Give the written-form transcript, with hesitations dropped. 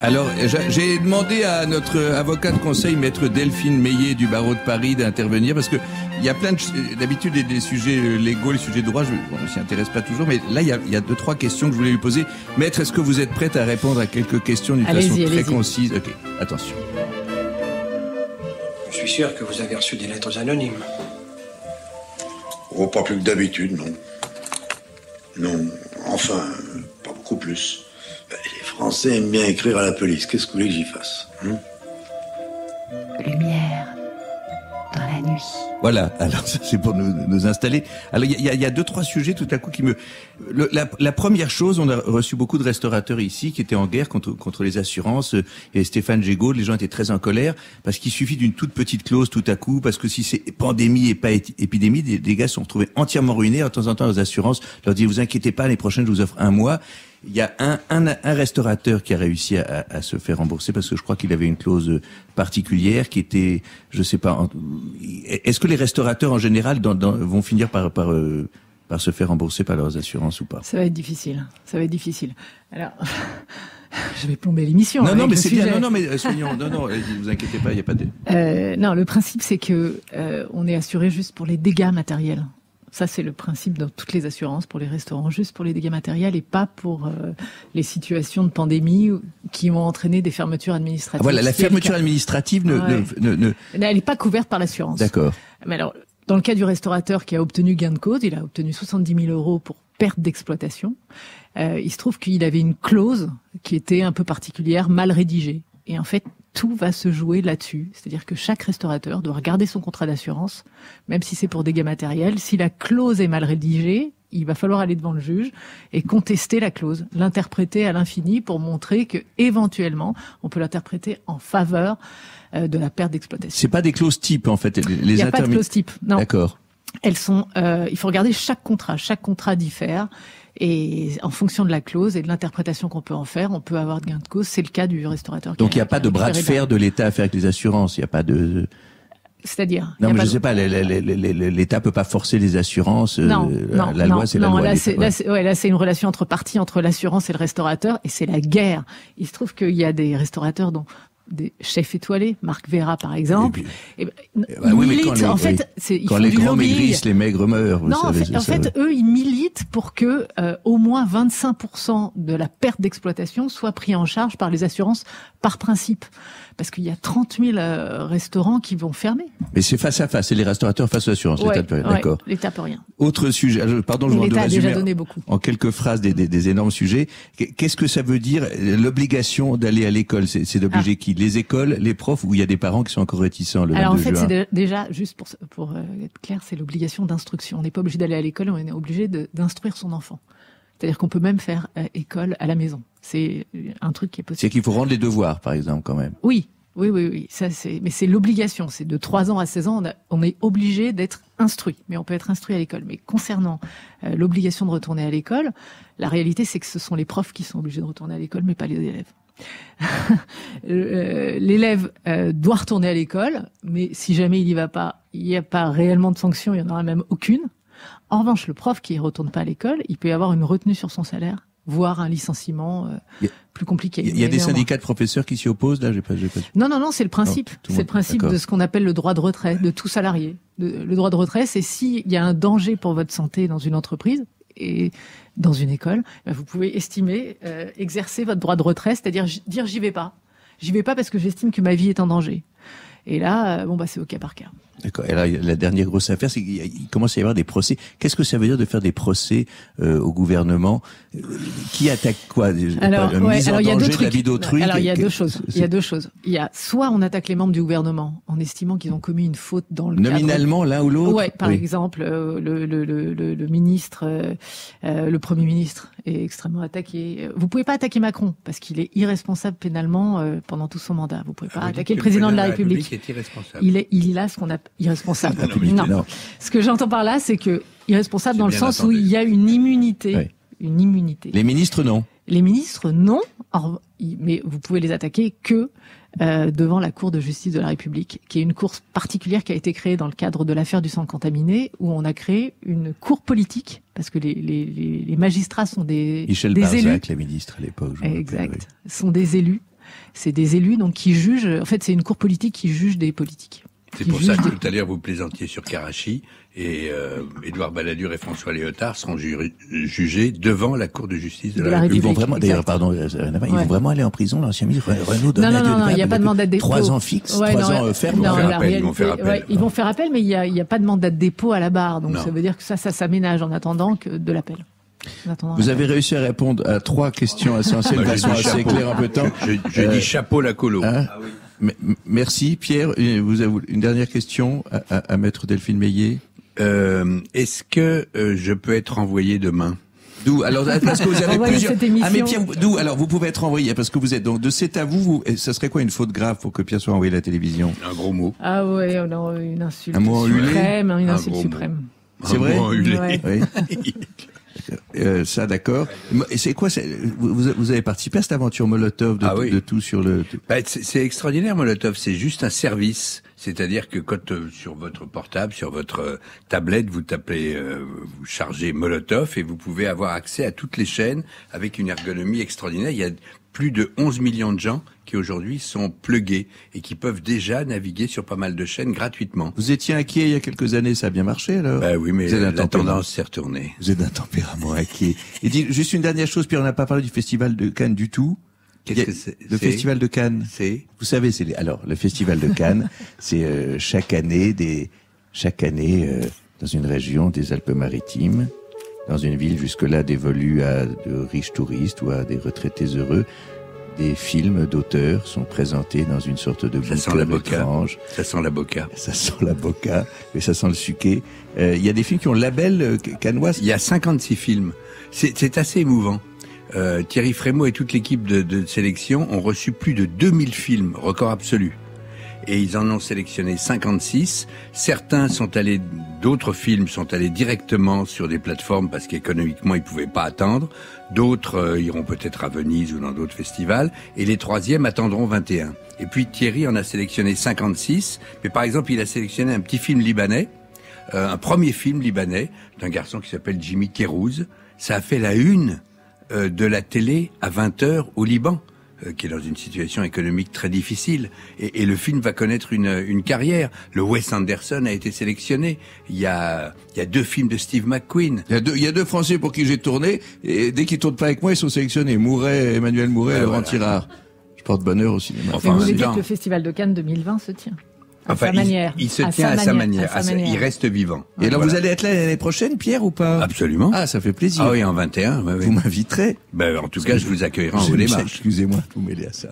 Alors, j'ai demandé à notre avocat de conseil, maître Delphine Meillet du barreau de Paris, d'intervenir parce que il y a plein d'habitude des sujets légaux, les sujets de droit, on ne s'y intéresse pas toujours, mais là il y a 2-3 questions que je voulais lui poser. Maître, est-ce que vous êtes prête à répondre à quelques questions d'une façon très concise? Ok, attention. Je suis sûr que vous avez reçu des lettres anonymes. Oh, pas plus que d'habitude, non. Non, enfin, pas beaucoup plus. Les Français aiment bien écrire à la police. Qu'est-ce que vous voulez que j'y fasse? Lumière dans la nuit. Voilà, alors ça c'est pour nous installer. Alors il y a 2-3 sujets tout à coup qui me... La première chose, on a reçu beaucoup de restaurateurs ici qui étaient en guerre contre les assurances, et Stéphane Gégaud, les gens étaient très en colère, parce qu'il suffit d'une toute petite clause tout à coup, parce que si c'est pandémie et pas épidémie, des gars se sont retrouvés entièrement ruinés. De temps en temps, les assurances leur disent, vous inquiétez pas, l'année prochaine je vous offre 1 mois. Il y a un restaurateur qui a réussi à se faire rembourser parce que je crois qu'il avait une clause particulière qui était, je sais pas, est-ce que les restaurateurs en général vont finir par se faire rembourser par leurs assurances ou pas? Ça va être difficile. Alors, je vais plomber l'émission. Non, mais c'est bien. Non, mais soignons. Non, vous inquiétez pas, il y a pas de... non, le principe c'est que on est assuré juste pour les dégâts matériels. Ça, c'est le principe dans toutes les assurances pour les restaurants, juste pour les dégâts matériels et pas pour les situations de pandémie qui ont entraîné des fermetures administratives. Ah, voilà, la fermeture administrative elle n'est pas couverte par l'assurance. D'accord. Mais alors, dans le cas du restaurateur qui a obtenu gain de cause, il a obtenu 70 000 € pour perte d'exploitation. Il se trouve qu'il avait une clause qui était un peu particulière, mal rédigée. Et en fait, tout va se jouer là-dessus. C'est-à-dire que chaque restaurateur doit regarder son contrat d'assurance, même si c'est pour dégâts matériels. Si la clause est mal rédigée, il va falloir aller devant le juge et contester la clause, l'interpréter à l'infini pour montrer que éventuellement on peut l'interpréter en faveur de la perte d'exploitation. C'est pas des clauses types en fait. Il n'y a pas de clause type. Non. D'accord. Elles sont. Il faut regarder chaque contrat. Chaque contrat diffère. Et en fonction de la clause et de l'interprétation qu'on peut en faire, on peut avoir de gain de cause. C'est le cas du restaurateur. Donc il n'y a pas de bras de fer de l'État à faire avec les assurances. Il n'y a pas de... C'est-à-dire? Non, mais je sais pas, l'État peut pas forcer les assurances. La loi, c'est la loi. Là, c'est une relation entre parties, entre l'assurance et le restaurateur, et c'est la guerre. Il se trouve qu'il y a des restaurateurs dont des chefs étoilés, Marc Vera par exemple, ils militent. En fait, ils font les du grands lobbying. maigrissent, les maigres meurent. Non, en fait, eux, ils militent pour que au moins 25% de la perte d'exploitation soit pris en charge par les assurances par principe. Parce qu'il y a 30 000 restaurants qui vont fermer. Mais c'est face à face, c'est les restaurateurs face aux assurances. L'État peut rien. D'accord. L'État peut rien. Autre sujet. Pardon, je vous L'État a déjà résumer donné beaucoup. En quelques phrases des énormes sujets. Qu'est-ce que ça veut dire l'obligation d'aller à l'école? C'est d'obliger qui? Les écoles, les profs, ou il y a des parents qui sont encore réticents le 22 juin? Alors en fait, c'est déjà juste pour être clair, c'est l'obligation d'instruction. On n'est pas obligé d'aller à l'école, on est obligé d'instruire son enfant. C'est-à-dire qu'on peut même faire école à la maison. C'est un truc qui est possible. C'est qu'il faut rendre les devoirs, par exemple, quand même. Oui. Ça, mais c'est l'obligation. C'est de 3 ans à 16 ans, on est obligé d'être instruit. Mais on peut être instruit à l'école. Mais concernant l'obligation de retourner à l'école, la réalité, c'est que ce sont les profs qui sont obligés de retourner à l'école, mais pas les élèves. L'élève doit retourner à l'école, mais si jamais il y va pas, il n'y a pas réellement de sanction, il n'y en aura même aucune. En revanche, le prof qui ne retourne pas à l'école, il peut y avoir une retenue sur son salaire, voire un licenciement plus compliqué. Il y a des syndicats de professeurs qui s'y opposent, là, j'ai pas... Non, c'est le principe. Non, c'est le principe de ce qu'on appelle le droit de retrait de tout salarié. Le droit de retrait, c'est s'il y a un danger pour votre santé dans une entreprise et dans une école, vous pouvez estimer, exercer votre droit de retrait, c'est-à-dire dire j'y vais pas. J'y vais pas parce que j'estime que ma vie est en danger. Et là, c'est au cas par cas. D'accord. Et là, la dernière grosse affaire, c'est qu'il commence à y avoir des procès. Qu'est-ce que ça veut dire de faire des procès au gouvernement? Qui attaque quoi? Alors, mise en danger de la vie d'autrui? Alors, il y a deux choses. Il y a soit on attaque les membres du gouvernement en estimant qu'ils ont commis une faute dans le nominalement l'un ou l'autre. Ouais, par exemple, le ministre, le Premier ministre est extrêmement attaqué. Vous pouvez pas attaquer Macron parce qu'il est irresponsable pénalement pendant tout son mandat. Vous pouvez pas attaquer le président de la République. Est irresponsable. Il a ce qu'on appelle irresponsable. Non. Ce que j'entends par là, c'est que irresponsable dans le sens où il y a une immunité. Oui. Une immunité. Les ministres, non. Les ministres, non. Mais vous pouvez les attaquer que devant la Cour de justice de la République, qui est une cour particulière qui a été créée dans le cadre de l'affaire du sang contaminé, où on a créé une cour politique, parce que les magistrats sont des Barzac, élus. les ministres à l'époque. Exact. Sont des élus. C'est des élus donc qui jugent. En fait, c'est une cour politique qui juge des politiques. C'est pour ça que tout à l'heure vous plaisantiez sur Karachi et Édouard Balladur et François Léotard seront jugés devant la Cour de justice de la République. Ils vont vraiment, d'ailleurs, pardon, ils vont vraiment aller en prison, l'ancien ministre Renaud. Non, il n'y a pas de mandat de dépôt. 3 ans fixes, 3 ans fermes. Ils vont faire appel. Ils vont faire appel, mais il y a pas de mandat de dépôt à la barre, donc ça veut dire que ça s'aménage en attendant que de l'appel. Vous avez réussi à répondre à 3 questions essentielles de façon assez claire en peu de temps. Je dis chapeau la colo. Merci Pierre. Vous avez une dernière question à Maître Delphine Meillet. Est-ce que je peux être envoyé demain? D'où? Alors, parce que vous avez plusieurs. Ah, mais Pierre, d'où? Alors, vous pouvez être envoyé, parce que vous êtes, donc, de c'est à vous, ça serait quoi une faute grave pour que Pierre soit envoyé à la télévision? Un gros mot. Ah ouais, non, une insulte Un mot suprême, une insulte suprême. C'est vrai? Ouais. Oui. Ça, d'accord. Et c'est quoi, vous avez participé à cette aventure Molotov de tout sur le... C'est extraordinaire, Molotov. C'est juste un service. C'est-à-dire que quand sur votre portable, sur votre tablette, vous tapez, vous chargez Molotov et vous pouvez avoir accès à toutes les chaînes avec une ergonomie extraordinaire. Il y a plus de 11 millions de gens qui aujourd'hui sont plugués et qui peuvent déjà naviguer sur pas mal de chaînes gratuitement. Vous étiez inquiet il y a quelques années, ça a bien marché alors? Oui, mais la tendance s'est retournée. Vous êtes d'un tempérament inquiet. Et dites, juste une dernière chose, puis on n'a pas parlé du Festival de Cannes du tout. Qu'est-ce que c'est? Le Festival de Cannes. C'est? Vous savez, alors, le Festival de Cannes, c'est chaque année, dans une région des Alpes-Maritimes, dans une ville jusque-là dévolue à de riches touristes ou à des retraités heureux, des films d'auteurs sont présentés dans une sorte de boucle étrange. Ça sent la boca. Ça sent la boca, mais ça sent le suquet. Il y a des films qui ont le label cannois. Il y a 56 films. C'est assez émouvant. Thierry Frémaux et toute l'équipe de sélection ont reçu plus de 2000 films, record absolu. Et ils en ont sélectionné 56. D'autres films sont allés directement sur des plateformes parce qu'économiquement ils pouvaient pas attendre. D'autres iront peut-être à Venise ou dans d'autres festivals. Et les 3e attendront 21. Et puis Thierry en a sélectionné 56. Mais par exemple, il a sélectionné un petit film libanais, un premier film libanais d'un garçon qui s'appelle Jimmy Kérouz. Ça a fait la une de la télé à 20h au Liban, qui est dans une situation économique très difficile. Et le film va connaître une carrière. Le Wes Anderson a été sélectionné. Il y a 2 films de Steve McQueen. Il y a 2 Français pour qui j'ai tourné, et dès qu'ils tournent pas avec moi, ils sont sélectionnés. Emmanuel Mouret et Laurent Tirard. Je porte bonheur au cinéma. Enfin, vous voulez dire que le Festival de Cannes 2020 se tient? À sa manière. Il se tient à sa manière. Il reste vivant. Et alors, vous allez être là l'année prochaine, Pierre, ou pas? Absolument. Ah, ça fait plaisir. Ah oui, en 21. Vous m'inviterez. En tout cas, je vous accueillerai en vos démarches. Excusez-moi de vous mêler à ça.